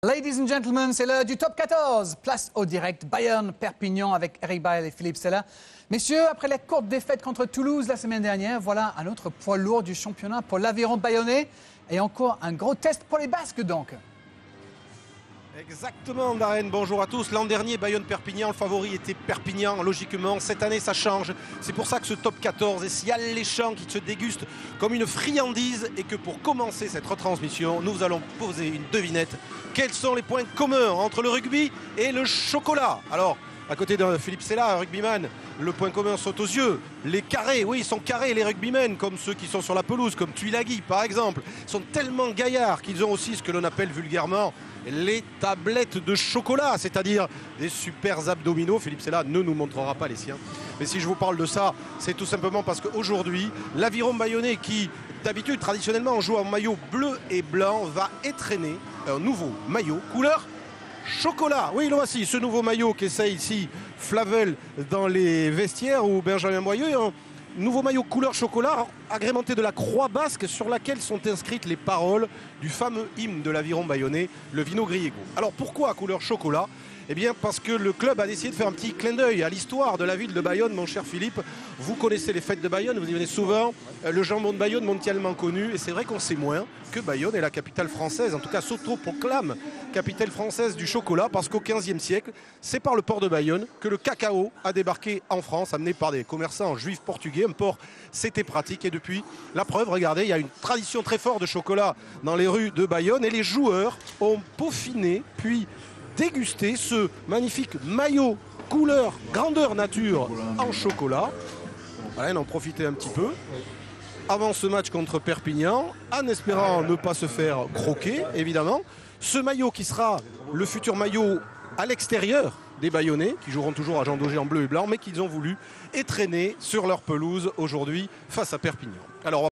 Ladies and gentlemen, c'est l'heure du top 14. Place au direct Bayern-Perpignan avec Eric Bail et Philippe Sella. Messieurs, après la courte défaite contre Toulouse la semaine dernière, voilà un autre poids lourd du championnat pour l'Aviron bayonnais. Et encore un gros test pour les Basques donc. Exactement, Darren, bonjour à tous. L'an dernier, Bayonne-Perpignan, le favori était Perpignan, logiquement. Cette année, ça change. C'est pour ça que ce top 14 est si alléchant, qui se déguste comme une friandise. Et que pour commencer cette retransmission, nous allons poser une devinette. Quels sont les points communs entre le rugby et le chocolat? Alors, à côté de Philippe Sella, un rugbyman, le point commun saute aux yeux. Les carrés, oui, ils sont carrés, les rugbymen, comme ceux qui sont sur la pelouse, comme Tuilagi par exemple. Ils sont tellement gaillards qu'ils ont aussi ce que l'on appelle vulgairement les tablettes de chocolat, c'est-à-dire des super abdominaux. Philippe Sella ne nous montrera pas les siens. Mais si je vous parle de ça, c'est tout simplement parce qu'aujourd'hui, l'Aviron bayonnais, qui d'habitude, traditionnellement, joue en maillot bleu et blanc, va étrenner un nouveau maillot couleur chocolat. Oui, le voici, ce nouveau maillot qu'essaye ici Flavel dans les vestiaires, ou Benjamin Boyeux. Un nouveau maillot couleur chocolat agrémenté de la croix basque sur laquelle sont inscrites les paroles du fameux hymne de l'Aviron bayonnais, le Vino Griego. Alors pourquoi couleur chocolat? Eh bien parce que le club a décidé de faire un petit clin d'œil à l'histoire de la ville de Bayonne, mon cher Philippe. Vous connaissez les fêtes de Bayonne, vous y venez souvent. Le jambon de Bayonne mondialement connu. Et c'est vrai qu'on sait moins que Bayonne est la capitale française, en tout cas s'autoproclame capitale française du chocolat, parce qu'au XVe siècle, c'est par le port de Bayonne que le cacao a débarqué en France, amené par des commerçants juifs portugais. Un port, c'était pratique. Et depuis, la preuve, regardez, il y a une tradition très forte de chocolat dans les rues de Bayonne. Et les joueurs ont peaufiné, puis déguster ce magnifique maillot couleur grandeur nature en chocolat. Voilà, on en profiter un petit peu avant ce match contre Perpignan, en espérant ne pas se faire croquer, évidemment. Ce maillot qui sera le futur maillot à l'extérieur des Bayonnais, qui joueront toujours à Jean Daugé en bleu et blanc, mais qu'ils ont voulu étrenner sur leur pelouse aujourd'hui face à Perpignan. Alors,